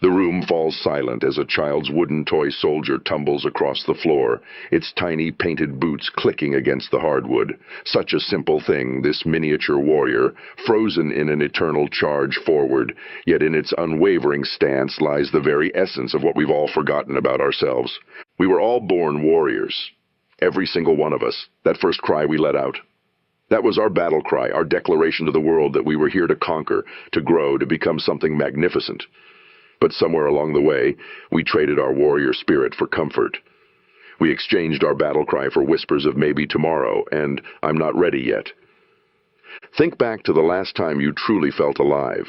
The room falls silent as a child's wooden toy soldier tumbles across the floor, its tiny painted boots clicking against the hardwood. Such a simple thing, this miniature warrior, frozen in an eternal charge forward, yet in its unwavering stance lies the very essence of what we've all forgotten about ourselves. We were all born warriors. Every single one of us. That first cry we let out. That was our battle cry, our declaration to the world that we were here to conquer, to grow, to become something magnificent. But somewhere along the way, we traded our warrior spirit for comfort. We exchanged our battle cry for whispers of maybe tomorrow, and I'm not ready yet. Think back to the last time you truly felt alive.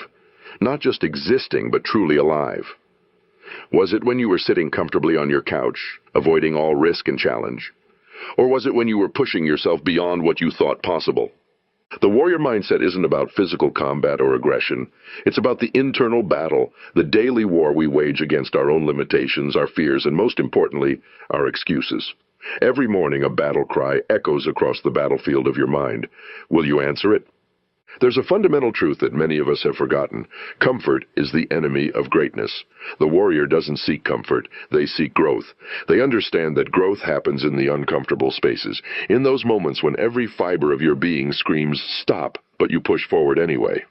Not just existing, but truly alive. Was it when you were sitting comfortably on your couch, avoiding all risk and challenge? Or was it when you were pushing yourself beyond what you thought possible? The warrior mindset isn't about physical combat or aggression. It's about the internal battle, the daily war we wage against our own limitations, our fears, and most importantly, our excuses. Every morning a battle cry echoes across the battlefield of your mind. Will you answer it? There's a fundamental truth that many of us have forgotten. Comfort is the enemy of greatness. The warrior doesn't seek comfort, they seek growth. They understand that growth happens in the uncomfortable spaces, in those moments when every fiber of your being screams, "Stop," but you push forward anyway.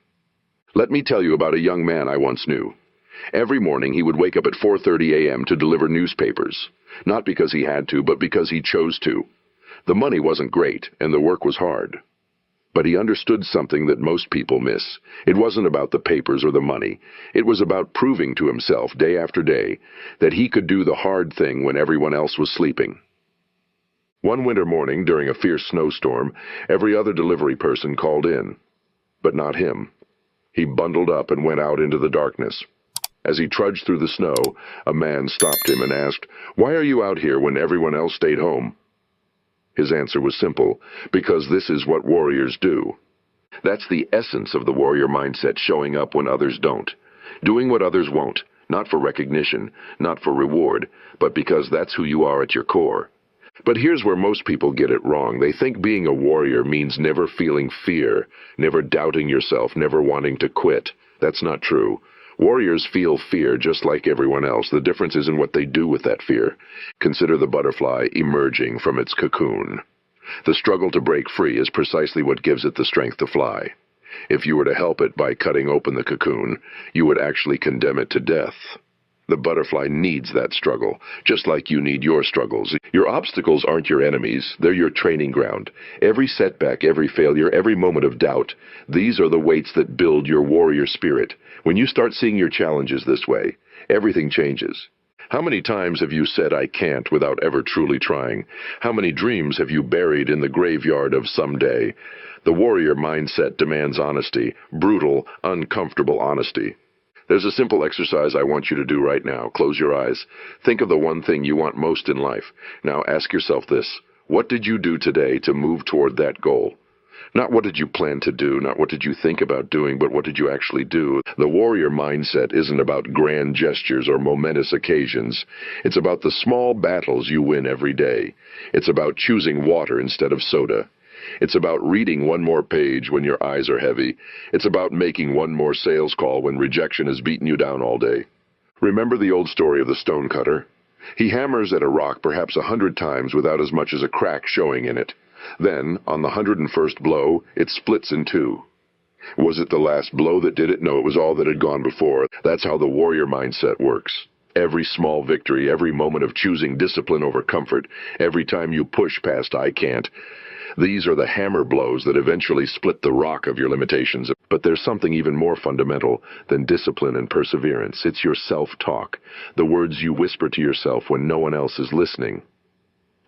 Let me tell you about a young man I once knew. Every morning he would wake up at 4:30 a.m. to deliver newspapers. Not because he had to, but because he chose to. The money wasn't great, and the work was hard. But he understood something that most people miss. It wasn't about the papers or the money. It was about proving to himself, day after day, that he could do the hard thing when everyone else was sleeping. One winter morning, during a fierce snowstorm, every other delivery person called in. But not him. He bundled up and went out into the darkness. As he trudged through the snow, a man stopped him and asked, "Why are you out here when everyone else stayed home?" His answer was simple, because this is what warriors do. That's the essence of the warrior mindset, showing up when others don't. Doing what others won't, not for recognition, not for reward, but because that's who you are at your core. But here's where most people get it wrong. They think being a warrior means never feeling fear, never doubting yourself, never wanting to quit. That's not true. Warriors feel fear just like everyone else. The difference is in what they do with that fear. Consider the butterfly emerging from its cocoon. The struggle to break free is precisely what gives it the strength to fly. If you were to help it by cutting open the cocoon, you would actually condemn it to death. The butterfly needs that struggle, just like you need your struggles. Your obstacles aren't your enemies, they're your training ground. Every setback, every failure, every moment of doubt, these are the weights that build your warrior spirit. When you start seeing your challenges this way, everything changes. How many times have you said "I can't" without ever truly trying? How many dreams have you buried in the graveyard of someday? The warrior mindset demands honesty, brutal, uncomfortable honesty. There's a simple exercise I want you to do right now. Close your eyes. Think of the one thing you want most in life. Now ask yourself this. What did you do today to move toward that goal? Not what did you plan to do, not what did you think about doing, but what did you actually do? The warrior mindset isn't about grand gestures or momentous occasions. It's about the small battles you win every day. It's about choosing water instead of soda. It's about reading one more page when your eyes are heavy. It's about making one more sales call when rejection has beaten you down all day. Remember the old story of the stonecutter? He hammers at a rock perhaps 100 times without as much as a crack showing in it. Then, on the 101st blow, it splits in two. Was it the last blow that did it? No, it was all that had gone before. That's how the warrior mindset works. Every small victory, every moment of choosing discipline over comfort, every time you push past "I can't," these are the hammer blows that eventually split the rock of your limitations. But there's something even more fundamental than discipline and perseverance. It's your self-talk, the words you whisper to yourself when no one else is listening.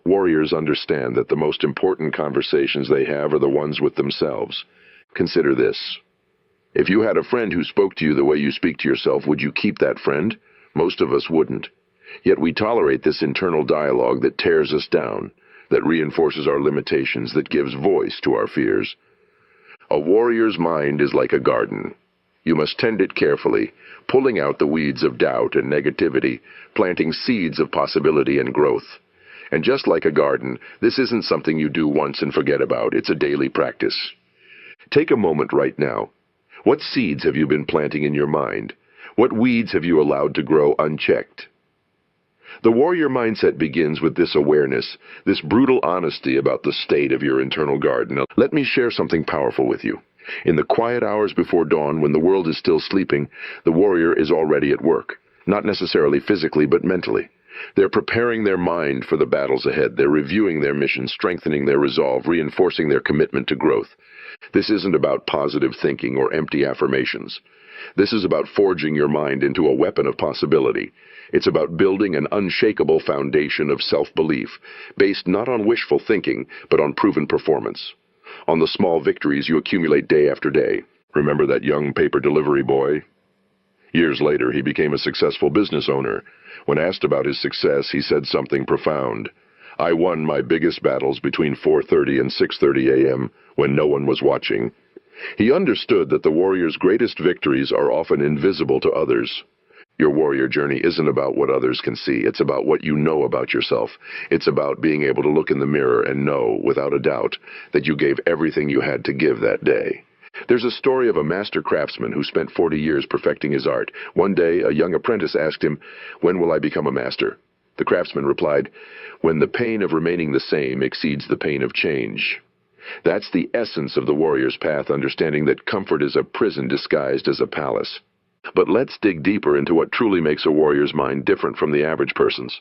Warriors understand that the most important conversations they have are the ones with themselves. Consider this. If you had a friend who spoke to you the way you speak to yourself, would you keep that friend? Most of us wouldn't. Yet we tolerate this internal dialogue that tears us down, that reinforces our limitations, that gives voice to our fears. A warrior's mind is like a garden. You must tend it carefully, pulling out the weeds of doubt and negativity, planting seeds of possibility and growth. And just like a garden, this isn't something you do once and forget about. It's a daily practice. Take a moment right now. What seeds have you been planting in your mind? What weeds have you allowed to grow unchecked? The warrior mindset begins with this awareness, this brutal honesty about the state of your internal garden. Now, let me share something powerful with you. In the quiet hours before dawn, when the world is still sleeping, the warrior is already at work. Not necessarily physically, but mentally. They're preparing their mind for the battles ahead. They're reviewing their mission, strengthening their resolve, reinforcing their commitment to growth. This isn't about positive thinking or empty affirmations. This is about forging your mind into a weapon of possibility. It's about building an unshakable foundation of self-belief, based not on wishful thinking, but on proven performance. On the small victories you accumulate day after day. Remember that young paper delivery boy? Years later, he became a successful business owner. When asked about his success, he said something profound. "I won my biggest battles between 4:30 and 6:30 a.m. when no one was watching." He understood that the warrior's greatest victories are often invisible to others. Your warrior journey isn't about what others can see. It's about what you know about yourself. It's about being able to look in the mirror and know, without a doubt, that you gave everything you had to give that day. There's a story of a master craftsman who spent 40 years perfecting his art. One day, a young apprentice asked him, "When will I become a master?" The craftsman replied, "When the pain of remaining the same exceeds the pain of change." That's the essence of the warrior's path, understanding that comfort is a prison disguised as a palace. But let's dig deeper into what truly makes a warrior's mind different from the average person's.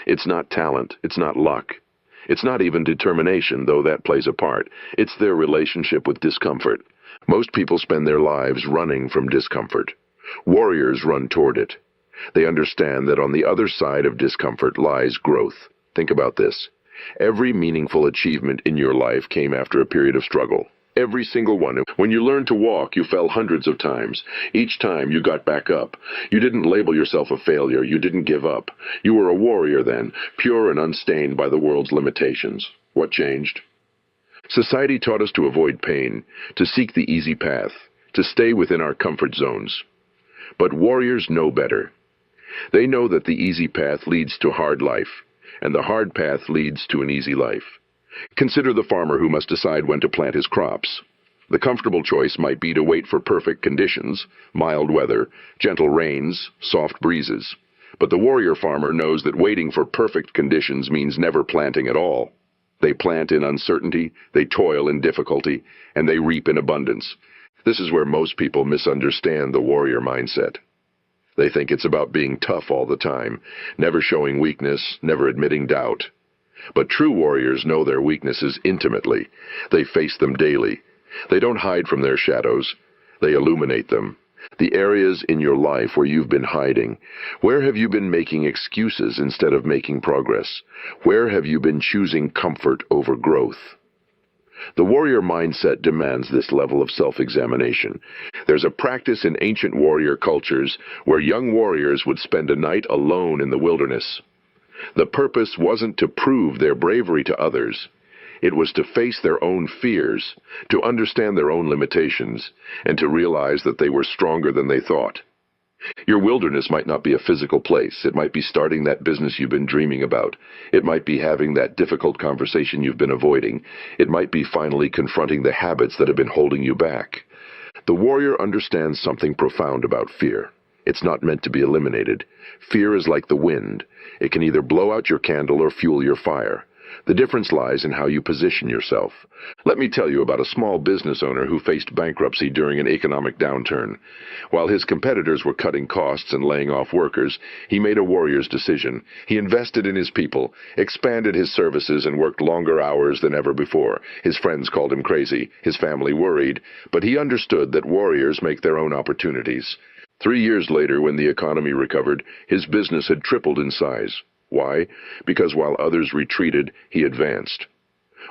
It's not talent, it's not luck. It's not even determination, though that plays a part. It's their relationship with discomfort. Most people spend their lives running from discomfort. Warriors run toward it. They understand that on the other side of discomfort lies growth. Think about this. Every meaningful achievement in your life came after a period of struggle. Every single one. When you learned to walk, you fell hundreds of times. Each time you got back up. You didn't label yourself a failure. You didn't give up. You were a warrior then, pure and unstained by the world's limitations. What changed? Society taught us to avoid pain, to seek the easy path, to stay within our comfort zones. But warriors know better. They know that the easy path leads to hard life, and the hard path leads to an easy life. Consider the farmer who must decide when to plant his crops. The comfortable choice might be to wait for perfect conditions, mild weather, gentle rains, soft breezes. But the warrior farmer knows that waiting for perfect conditions means never planting at all. They plant in uncertainty, they toil in difficulty, and they reap in abundance. This is where most people misunderstand the warrior mindset. They think it's about being tough all the time, never showing weakness, never admitting doubt. But true warriors know their weaknesses intimately. They face them daily. They don't hide from their shadows. They illuminate them. The areas in your life where you've been hiding. Where have you been making excuses instead of making progress? Where have you been choosing comfort over growth? The warrior mindset demands this level of self-examination. There's a practice in ancient warrior cultures where young warriors would spend a night alone in the wilderness. The purpose wasn't to prove their bravery to others. It was to face their own fears, to understand their own limitations, and to realize that they were stronger than they thought. Your wilderness might not be a physical place. It might be starting that business you've been dreaming about. It might be having that difficult conversation you've been avoiding. It might be finally confronting the habits that have been holding you back. The warrior understands something profound about fear. It's not meant to be eliminated. Fear is like the wind. It can either blow out your candle or fuel your fire. The difference lies in how you position yourself. Let me tell you about a small business owner who faced bankruptcy during an economic downturn. While his competitors were cutting costs and laying off workers, he made a warrior's decision. He invested in his people, expanded his services, and worked longer hours than ever before. His friends called him crazy, his family worried, but he understood that warriors make their own opportunities. 3 years later, when the economy recovered, his business had tripled in size. Why? Because while others retreated, he advanced.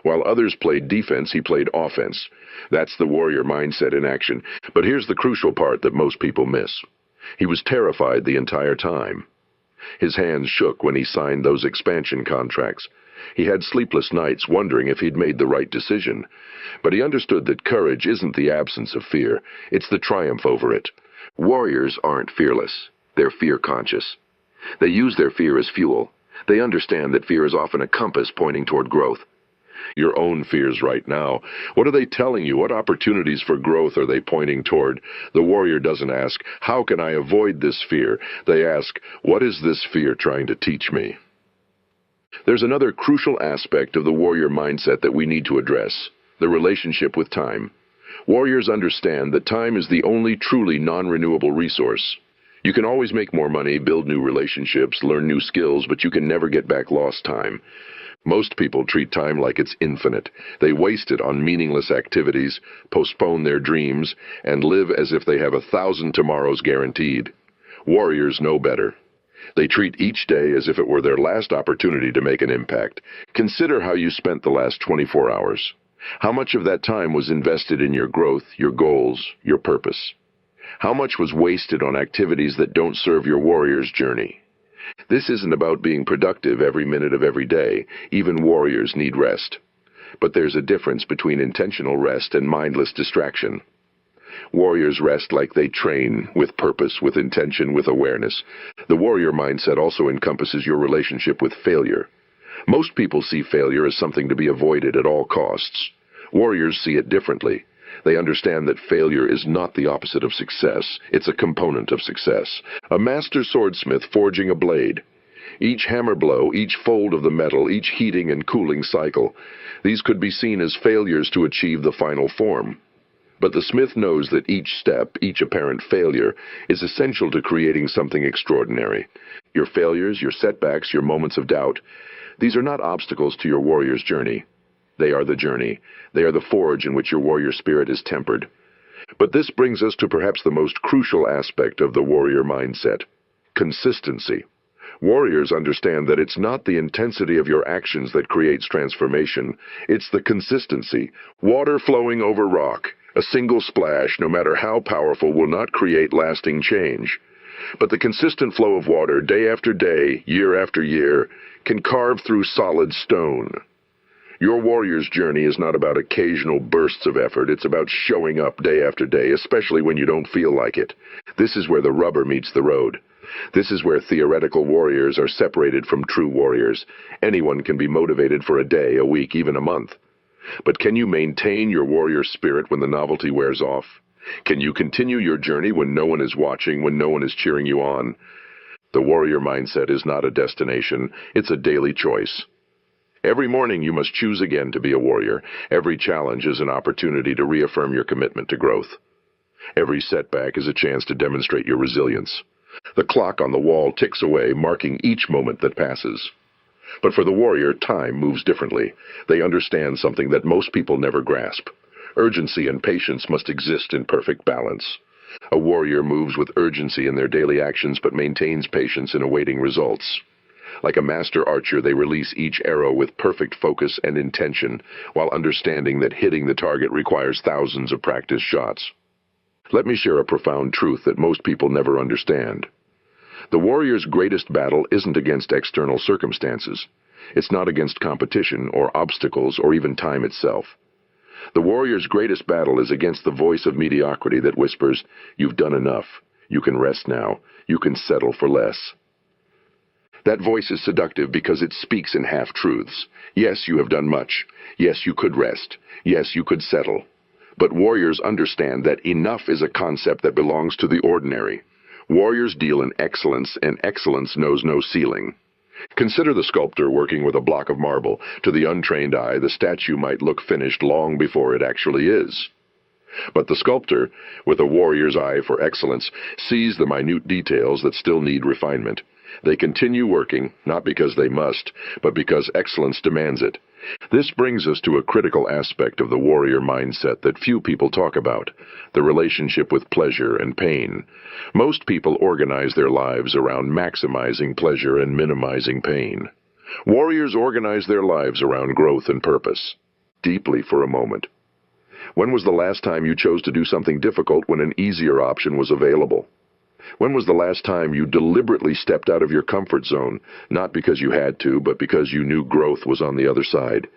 While others played defense, he played offense. That's the warrior mindset in action. But here's the crucial part that most people miss. He was terrified the entire time. His hands shook when he signed those expansion contracts. He had sleepless nights wondering if he'd made the right decision. But he understood that courage isn't the absence of fear. It's the triumph over it. Warriors aren't fearless. They're fear-conscious. They use their fear as fuel. They understand that fear is often a compass pointing toward growth. Your own fears right now. What are they telling you? What opportunities for growth are they pointing toward? The warrior doesn't ask, how can I avoid this fear? They ask, what is this fear trying to teach me? There's another crucial aspect of the warrior mindset that we need to address, the relationship with time. Warriors understand that time is the only truly non-renewable resource. You can always make more money, build new relationships, learn new skills, but you can never get back lost time. Most people treat time like it's infinite. They waste it on meaningless activities, postpone their dreams, and live as if they have 1,000 tomorrows guaranteed. Warriors know better. They treat each day as if it were their last opportunity to make an impact. Consider how you spent the last 24 hours. How much of that time was invested in your growth, your goals, your purpose? How much was wasted on activities that don't serve your warrior's journey? This isn't about being productive every minute of every day. Even warriors need rest. But there's a difference between intentional rest and mindless distraction. Warriors rest like they train, with purpose, with intention, with awareness. The warrior mindset also encompasses your relationship with failure. Most people see failure as something to be avoided at all costs. Warriors see it differently. They understand that failure is not the opposite of success. It's a component of success. A master swordsmith forging a blade. Each hammer blow, each fold of the metal, each heating and cooling cycle, these could be seen as failures to achieve the final form. But the smith knows that each step, each apparent failure, is essential to creating something extraordinary. Your failures, your setbacks, your moments of doubt, these are not obstacles to your warrior's journey. They are the journey. They are the forge in which your warrior spirit is tempered. But this brings us to perhaps the most crucial aspect of the warrior mindset: consistency. Warriors understand that it's not the intensity of your actions that creates transformation. It's the consistency. Water flowing over rock. A single splash, no matter how powerful, will not create lasting change. But the consistent flow of water, day after day, year after year, can carve through solid stone. Your warrior's journey is not about occasional bursts of effort. It's about showing up day after day, especially when you don't feel like it. This is where the rubber meets the road. This is where theoretical warriors are separated from true warriors. Anyone can be motivated for a day, a week, even a month. But can you maintain your warrior spirit when the novelty wears off? Can you continue your journey when no one is watching, when no one is cheering you on? The warrior mindset is not a destination. It's a daily choice. Every morning you must choose again to be a warrior. Every challenge is an opportunity to reaffirm your commitment to growth. Every setback is a chance to demonstrate your resilience. The clock on the wall ticks away, marking each moment that passes. But for the warrior, time moves differently. They understand something that most people never grasp. Urgency and patience must exist in perfect balance. A warrior moves with urgency in their daily actions but maintains patience in awaiting results. Like a master archer, they release each arrow with perfect focus and intention, while understanding that hitting the target requires thousands of practice shots. Let me share a profound truth that most people never understand. The warrior's greatest battle isn't against external circumstances. It's not against competition or obstacles or even time itself. The warrior's greatest battle is against the voice of mediocrity that whispers, "You've done enough. You can rest now. You can settle for less." That voice is seductive because it speaks in half-truths. Yes, you have done much. Yes, you could rest. Yes, you could settle. But warriors understand that enough is a concept that belongs to the ordinary. Warriors deal in excellence, and excellence knows no ceiling. Consider the sculptor working with a block of marble. To the untrained eye, the statue might look finished long before it actually is. But the sculptor, with a warrior's eye for excellence, sees the minute details that still need refinement. They continue working, not because they must, but because excellence demands it. This brings us to a critical aspect of the warrior mindset that few people talk about: the relationship with pleasure and pain. Most people organize their lives around maximizing pleasure and minimizing pain. Warriors organize their lives around growth and purpose. Deeply for a moment. When was the last time you chose to do something difficult when an easier option was available? When was the last time you deliberately stepped out of your comfort zone, not because you had to, but because you knew growth was on the other side?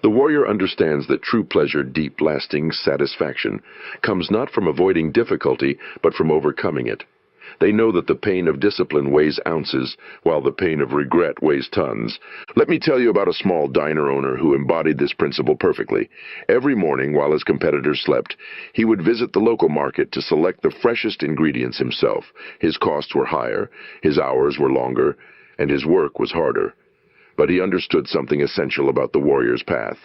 The warrior understands that true pleasure, deep, lasting satisfaction, comes not from avoiding difficulty, but from overcoming it. They know that the pain of discipline weighs ounces, while the pain of regret weighs tons. Let me tell you about a small diner owner who embodied this principle perfectly. Every morning, while his competitors slept, he would visit the local market to select the freshest ingredients himself. His costs were higher, his hours were longer, and his work was harder. But he understood something essential about the warrior's path.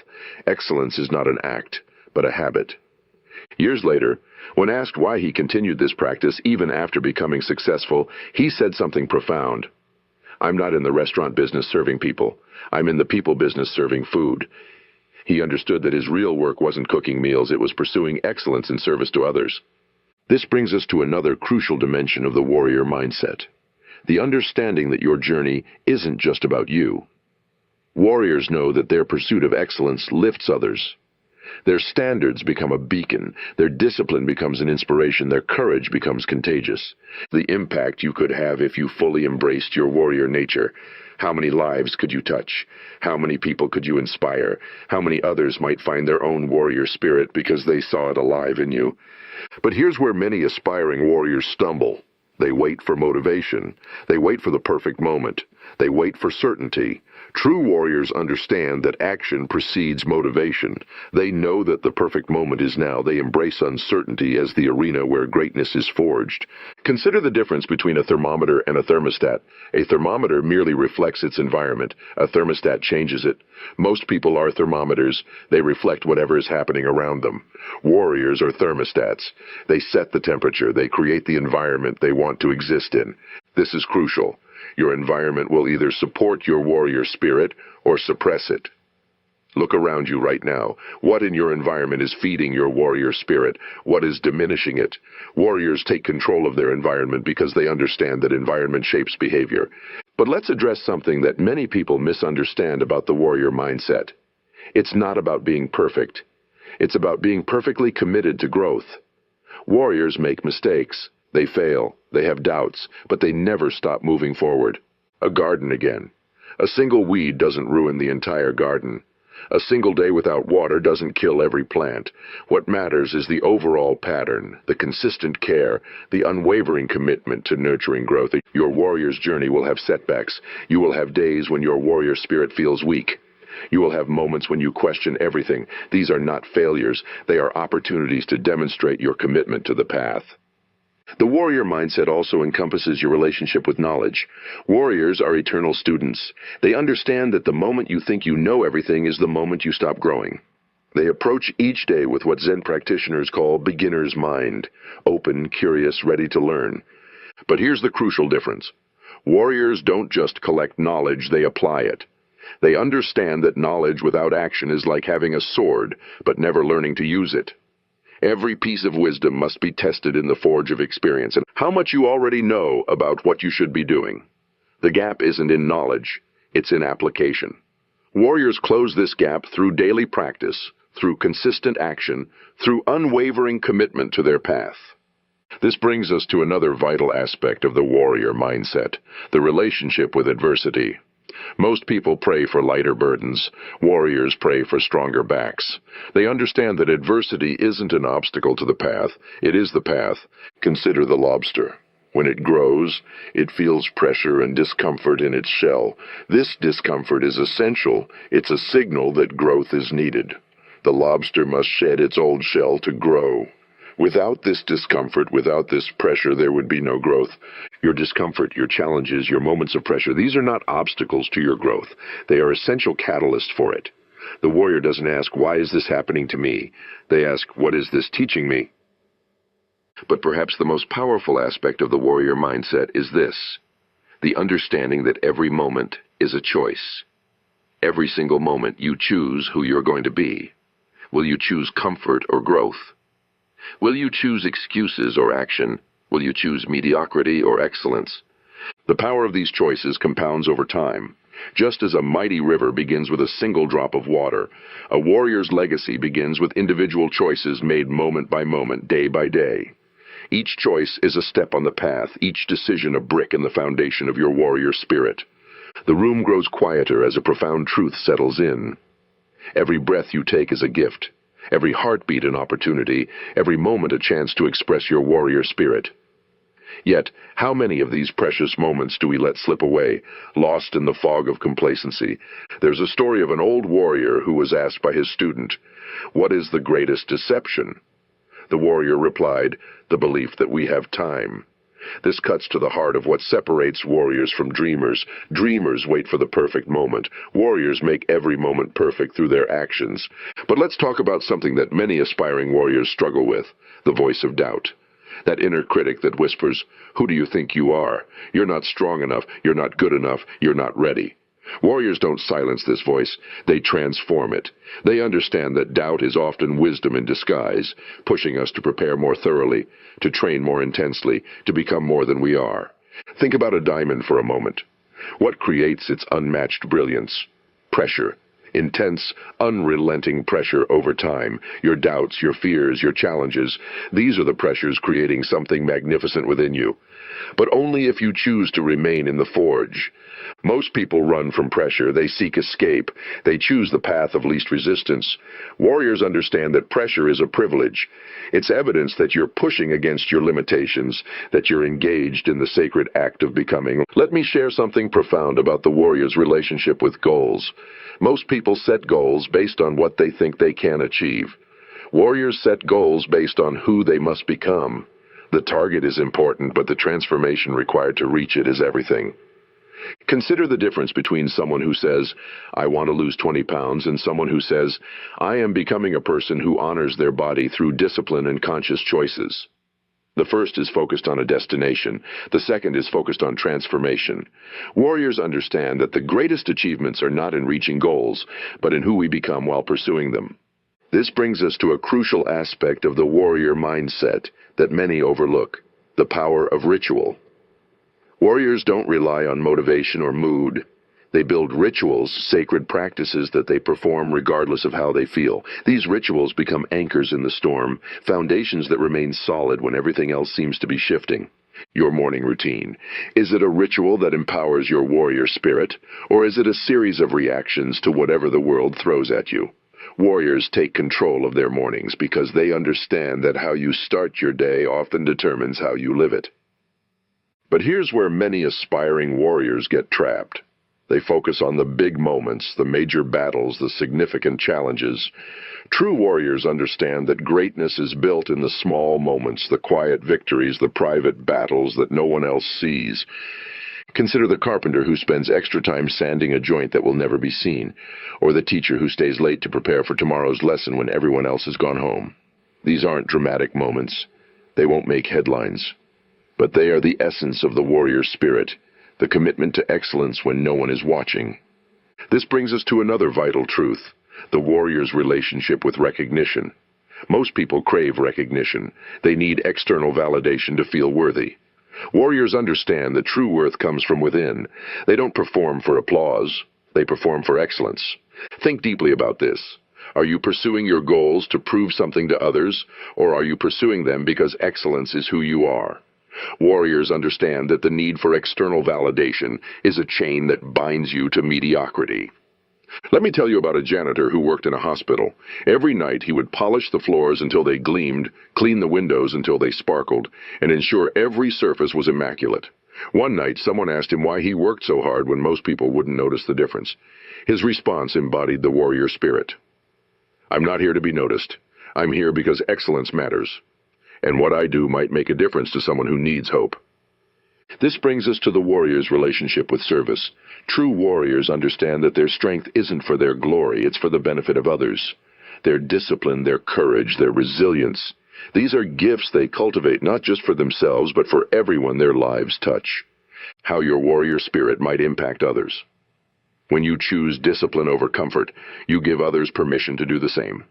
Excellence is not an act, but a habit. Years later, when asked why he continued this practice even after becoming successful, he said something profound. "I'm not in the restaurant business serving people. I'm in the people business serving food." He understood that his real work wasn't cooking meals, it was pursuing excellence in service to others. This brings us to another crucial dimension of the warrior mindset: the understanding that your journey isn't just about you. Warriors know that their pursuit of excellence lifts others. Their standards become a beacon, their discipline becomes an inspiration, their courage becomes contagious. The impact you could have if you fully embraced your warrior nature. How many lives could you touch? How many people could you inspire? How many others might find their own warrior spirit because they saw it alive in you? But here's where many aspiring warriors stumble. They wait for motivation. They wait for the perfect moment. They wait for certainty. True warriors understand that action precedes motivation. They know that the perfect moment is now. They embrace uncertainty as the arena where greatness is forged. Consider the difference between a thermometer and a thermostat. A thermometer merely reflects its environment. A thermostat changes it. Most people are thermometers. They reflect whatever is happening around them. Warriors are thermostats. They set the temperature. They create the environment they want to exist in. This is crucial. Your environment will either support your warrior spirit or suppress it. Look around you right now. What in your environment is feeding your warrior spirit? What is diminishing it? Warriors take control of their environment because they understand that environment shapes behavior. But let's address something that many people misunderstand about the warrior mindset. It's not about being perfect. It's about being perfectly committed to growth. Warriors make mistakes. They fail, they have doubts, but they never stop moving forward. A garden again. A single weed doesn't ruin the entire garden. A single day without water doesn't kill every plant. What matters is the overall pattern, the consistent care, the unwavering commitment to nurturing growth. Your warrior's journey will have setbacks. You will have days when your warrior spirit feels weak. You will have moments when you question everything. These are not failures. They are opportunities to demonstrate your commitment to the path. The warrior mindset also encompasses your relationship with knowledge. Warriors are eternal students. They understand that the moment you think you know everything is the moment you stop growing. They approach each day with what Zen practitioners call beginner's mind, open, curious, ready to learn. But here's the crucial difference. Warriors don't just collect knowledge, they apply it. They understand that knowledge without action is like having a sword, but never learning to use it. Every piece of wisdom must be tested in the forge of experience, and how much you already know about what you should be doing. The gap isn't in knowledge, it's in application. Warriors close this gap through daily practice, through consistent action, through unwavering commitment to their path. This brings us to another vital aspect of the warrior mindset, the relationship with adversity. Most people pray for lighter burdens. Warriors pray for stronger backs. They understand that adversity isn't an obstacle to the path. It is the path. Consider the lobster. When it grows, it feels pressure and discomfort in its shell. This discomfort is essential. It's a signal that growth is needed. The lobster must shed its old shell to grow. Without this discomfort, without this pressure, there would be no growth. Your discomfort, your challenges, your moments of pressure, these are not obstacles to your growth. They are essential catalysts for it. The warrior doesn't ask, why is this happening to me? They ask, what is this teaching me? But perhaps the most powerful aspect of the warrior mindset is this: the understanding that every moment is a choice. Every single moment you choose who you're going to be. Will you choose comfort or growth? Will you choose excuses or action? Will you choose mediocrity or excellence? The power of these choices compounds over time. Just as a mighty river begins with a single drop of water, a warrior's legacy begins with individual choices made moment by moment, day by day. Each choice is a step on the path, each decision a brick in the foundation of your warrior spirit. The room grows quieter as a profound truth settles in. Every breath you take is a gift. Every heartbeat an opportunity, every moment a chance to express your warrior spirit. Yet, how many of these precious moments do we let slip away, lost in the fog of complacency? There's a story of an old warrior who was asked by his student, "What is the greatest deception?" The warrior replied, "The belief that we have time." This cuts to the heart of what separates warriors from dreamers. Dreamers wait for the perfect moment. Warriors make every moment perfect through their actions. But let's talk about something that many aspiring warriors struggle with, the voice of doubt. That inner critic that whispers, "Who do you think you are? You're not strong enough, you're not good enough, you're not ready." Warriors don't silence this voice, they transform it. They understand that doubt is often wisdom in disguise, pushing us to prepare more thoroughly, to train more intensely, to become more than we are. Think about a diamond for a moment. What creates its unmatched brilliance? Pressure. Intense, unrelenting pressure over time. Your doubts, your fears, your challenges. These are the pressures creating something magnificent within you. But only if you choose to remain in the forge. Most people run from pressure. They seek escape. They choose the path of least resistance. Warriors understand that pressure is a privilege. It's evidence that you're pushing against your limitations, that you're engaged in the sacred act of becoming. Let me share something profound about the warrior's relationship with goals. Most people set goals based on what they think they can achieve. Warriors set goals based on who they must become. The target is important, but the transformation required to reach it is everything. Consider the difference between someone who says, "I want to lose 20 pounds," and someone who says, "I am becoming a person who honors their body through discipline and conscious choices." The first is focused on a destination. The second is focused on transformation. Warriors understand that the greatest achievements are not in reaching goals, but in who we become while pursuing them. This brings us to a crucial aspect of the warrior mindset that many overlook, the power of ritual. Warriors don't rely on motivation or mood. They build rituals, sacred practices that they perform regardless of how they feel. These rituals become anchors in the storm, foundations that remain solid when everything else seems to be shifting. Your morning routine. Is it a ritual that empowers your warrior spirit, or is it a series of reactions to whatever the world throws at you? Warriors take control of their mornings because they understand that how you start your day often determines how you live it. But here's where many aspiring warriors get trapped. They focus on the big moments, the major battles, the significant challenges. True warriors understand that greatness is built in the small moments, the quiet victories, the private battles that no one else sees. Consider the carpenter who spends extra time sanding a joint that will never be seen, or the teacher who stays late to prepare for tomorrow's lesson when everyone else has gone home. These aren't dramatic moments. They won't make headlines. But they are the essence of the warrior spirit, the commitment to excellence when no one is watching. This brings us to another vital truth, the warrior's relationship with recognition. Most people crave recognition. They need external validation to feel worthy. Warriors understand that true worth comes from within. They don't perform for applause. They perform for excellence. Think deeply about this. Are you pursuing your goals to prove something to others, or are you pursuing them because excellence is who you are? Warriors understand that the need for external validation is a chain that binds you to mediocrity. Let me tell you about a janitor who worked in a hospital. Every night he would polish the floors until they gleamed, clean the windows until they sparkled, and ensure every surface was immaculate. One night someone asked him why he worked so hard when most people wouldn't notice the difference. His response embodied the warrior spirit. "I'm not here to be noticed. I'm here because excellence matters. And what I do might make a difference to someone who needs hope." This brings us to the warrior's relationship with service. True warriors understand that their strength isn't for their glory, it's for the benefit of others. Their discipline, their courage, their resilience. These are gifts they cultivate not just for themselves, but for everyone their lives touch. How your warrior spirit might impact others. When you choose discipline over comfort, you give others permission to do the same.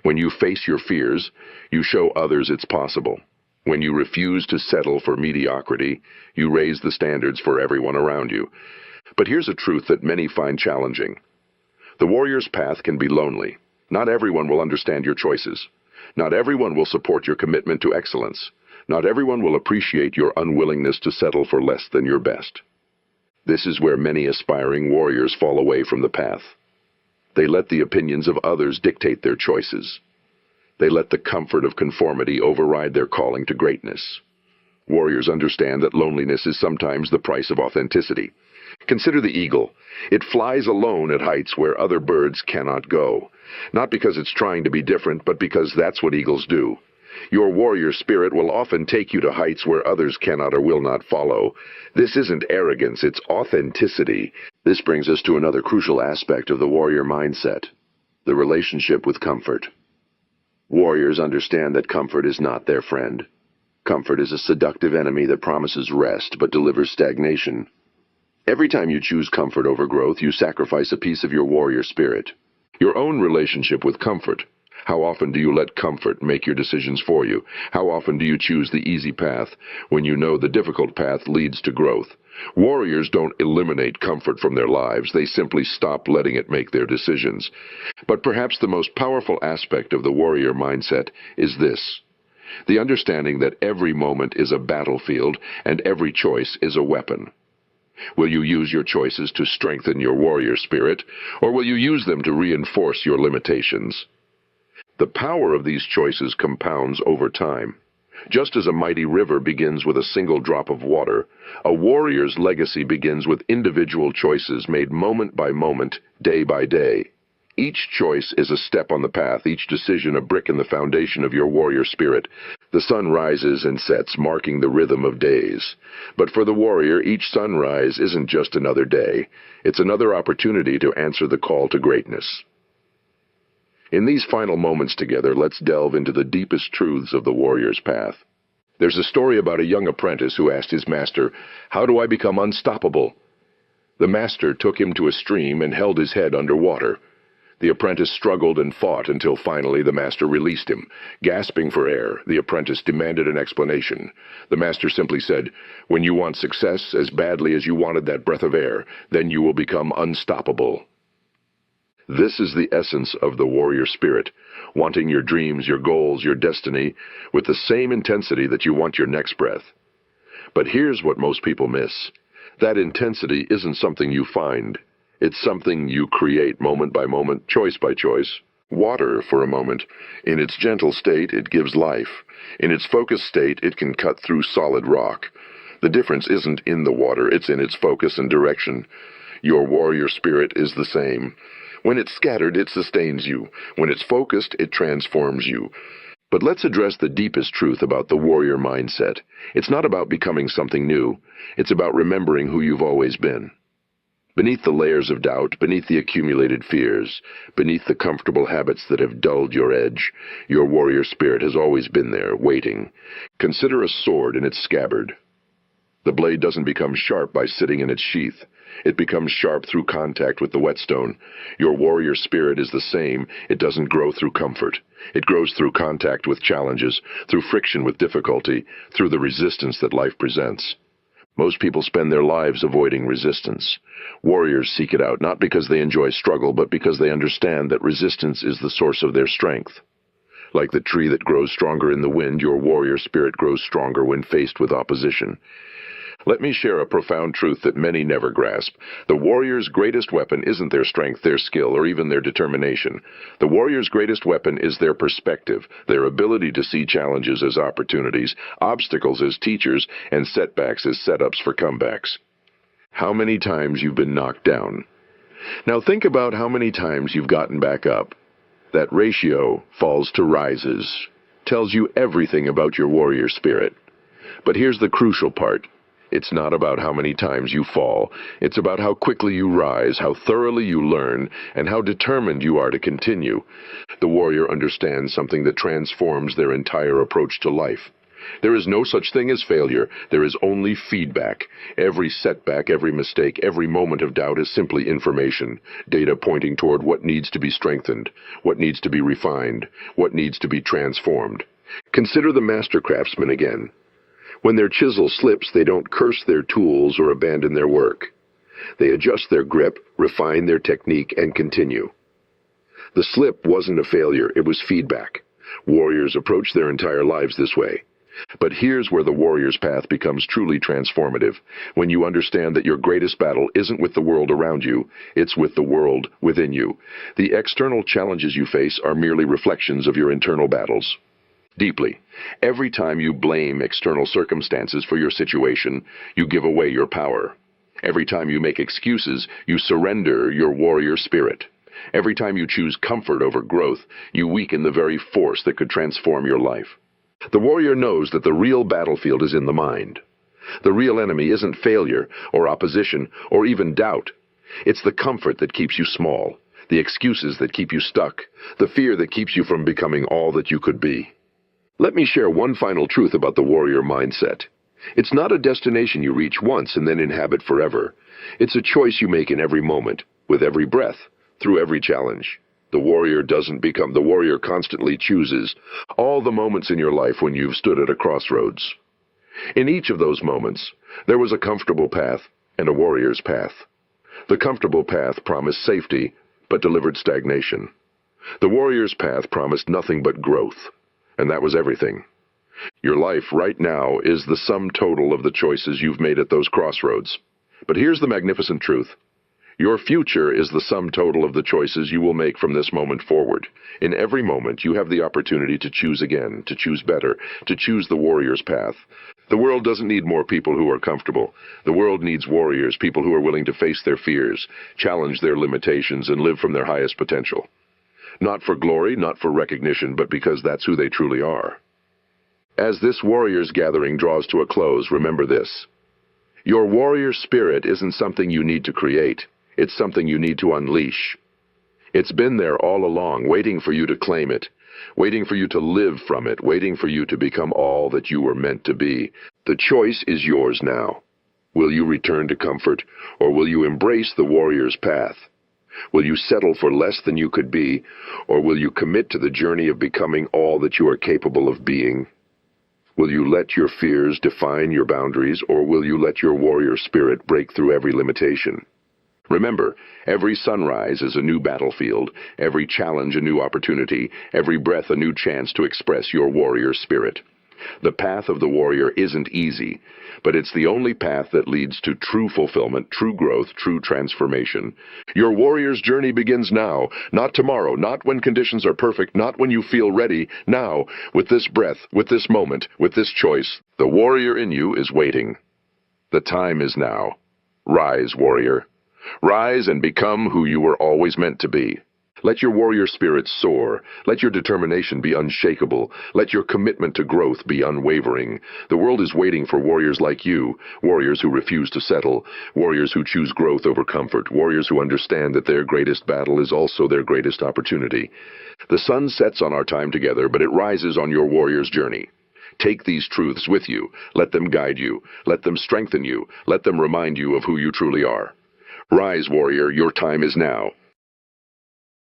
When you face your fears, you show others it's possible. When you refuse to settle for mediocrity, you raise the standards for everyone around you. But here's a truth that many find challenging. The warrior's path can be lonely. Not everyone will understand your choices. Not everyone will support your commitment to excellence. Not everyone will appreciate your unwillingness to settle for less than your best. This is where many aspiring warriors fall away from the path. They let the opinions of others dictate their choices. They let the comfort of conformity override their calling to greatness. Warriors understand that loneliness is sometimes the price of authenticity. Consider the eagle. It flies alone at heights where other birds cannot go. Not because it's trying to be different, but because that's what eagles do. Your warrior spirit will often take you to heights where others cannot or will not follow. This isn't arrogance, it's authenticity. This brings us to another crucial aspect of the warrior mindset: the relationship with comfort. Warriors understand that comfort is not their friend. Comfort is a seductive enemy that promises rest but delivers stagnation. Every time you choose comfort over growth, you sacrifice a piece of your warrior spirit. Your own relationship with comfort. How often do you let comfort make your decisions for you? How often do you choose the easy path when you know the difficult path leads to growth? Warriors don't eliminate comfort from their lives. They simply stop letting it make their decisions. But perhaps the most powerful aspect of the warrior mindset is this: the understanding that every moment is a battlefield and every choice is a weapon. Will you use your choices to strengthen your warrior spirit, or will you use them to reinforce your limitations? The power of these choices compounds over time. Just as a mighty river begins with a single drop of water, a warrior's legacy begins with individual choices made moment by moment, day by day. Each choice is a step on the path, each decision a brick in the foundation of your warrior spirit. The sun rises and sets, marking the rhythm of days. But for the warrior, each sunrise isn't just another day. It's another opportunity to answer the call to greatness. In these final moments together, let's delve into the deepest truths of the warrior's path. There's a story about a young apprentice who asked his master, "How do I become unstoppable?" The master took him to a stream and held his head under water. The apprentice struggled and fought until finally the master released him. Gasping for air, the apprentice demanded an explanation. The master simply said, "When you want success as badly as you wanted that breath of air, then you will become unstoppable." This is the essence of the warrior spirit, wanting your dreams, your goals, your destiny, with the same intensity that you want your next breath. But here's what most people miss. That intensity isn't something you find. It's something you create moment by moment, choice by choice. Water, for a moment. In its gentle state, it gives life. In its focused state, it can cut through solid rock. The difference isn't in the water, it's in its focus and direction. Your warrior spirit is the same. When it's scattered, it sustains you. When it's focused, it transforms you. But let's address the deepest truth about the warrior mindset. It's not about becoming something new. It's about remembering who you've always been. Beneath the layers of doubt, beneath the accumulated fears, beneath the comfortable habits that have dulled your edge, your warrior spirit has always been there, waiting. Consider a sword in its scabbard. The blade doesn't become sharp by sitting in its sheath. It becomes sharp through contact with the whetstone. Your warrior spirit is the same. It doesn't grow through comfort. It grows through contact with challenges, through friction with difficulty, through the resistance that life presents. Most people spend their lives avoiding resistance. Warriors seek it out not because they enjoy struggle, but because they understand that resistance is the source of their strength. Like the tree that grows stronger in the wind, your warrior spirit grows stronger when faced with opposition. Let me share a profound truth that many never grasp. The warrior's greatest weapon isn't their strength, their skill, or even their determination. The warrior's greatest weapon is their perspective, their ability to see challenges as opportunities, obstacles as teachers, and setbacks as setups for comebacks. How many times you've been knocked down? Now think about how many times you've gotten back up. That ratio, falls to rises, tells you everything about your warrior spirit. But here's the crucial part. It's not about how many times you fall. It's about how quickly you rise, how thoroughly you learn, and how determined you are to continue. The warrior understands something that transforms their entire approach to life. There is no such thing as failure. There is only feedback. Every setback, every mistake, every moment of doubt is simply information, data pointing toward what needs to be strengthened, what needs to be refined, what needs to be transformed. Consider the master craftsman again. When their chisel slips, they don't curse their tools or abandon their work. They adjust their grip, refine their technique, and continue. The slip wasn't a failure, it was feedback. Warriors approach their entire lives this way. But here's where the warrior's path becomes truly transformative. When you understand that your greatest battle isn't with the world around you, it's with the world within you. The external challenges you face are merely reflections of your internal battles. Deeply. Every time you blame external circumstances for your situation, you give away your power. Every time you make excuses, you surrender your warrior spirit. Every time you choose comfort over growth, you weaken the very force that could transform your life. The warrior knows that the real battlefield is in the mind. The real enemy isn't failure, or opposition, or even doubt. It's the comfort that keeps you small, the excuses that keep you stuck, the fear that keeps you from becoming all that you could be. Let me share one final truth about the warrior mindset. It's not a destination you reach once and then inhabit forever. It's a choice you make in every moment, with every breath, through every challenge. The warrior doesn't become. The warrior constantly chooses all the moments in your life when you've stood at a crossroads. In each of those moments, there was a comfortable path and a warrior's path. The comfortable path promised safety, but delivered stagnation. The warrior's path promised nothing but growth. And that was everything. Your life right now is the sum total of the choices you've made at those crossroads. But here's the magnificent truth. Your future is the sum total of the choices you will make from this moment forward. In every moment, you have the opportunity to choose again, to choose better, to choose the warrior's path. The world doesn't need more people who are comfortable. The world needs warriors, people who are willing to face their fears, challenge their limitations, and live from their highest potential. Not for glory, not for recognition, but because that's who they truly are. As this warriors' gathering draws to a close, remember this. Your warrior spirit isn't something you need to create. It's something you need to unleash. It's been there all along, waiting for you to claim it, waiting for you to live from it, waiting for you to become all that you were meant to be. The choice is yours now. Will you return to comfort, or will you embrace the warrior's path? Will you settle for less than you could be, or will you commit to the journey of becoming all that you are capable of being? Will you let your fears define your boundaries, or will you let your warrior spirit break through every limitation? Remember, every sunrise is a new battlefield, every challenge a new opportunity, every breath a new chance to express your warrior spirit. The path of the warrior isn't easy, but it's the only path that leads to true fulfillment, true growth, true transformation. Your warrior's journey begins now, not tomorrow, not when conditions are perfect, not when you feel ready. Now, with this breath, with this moment, with this choice, the warrior in you is waiting. The time is now. Rise, warrior. Rise and become who you were always meant to be. Let your warrior spirit soar. Let your determination be unshakable. Let your commitment to growth be unwavering. The world is waiting for warriors like you, warriors who refuse to settle, warriors who choose growth over comfort, warriors who understand that their greatest battle is also their greatest opportunity. The sun sets on our time together, but it rises on your warrior's journey. Take these truths with you. Let them guide you. Let them strengthen you. Let them remind you of who you truly are. Rise, warrior, your time is now.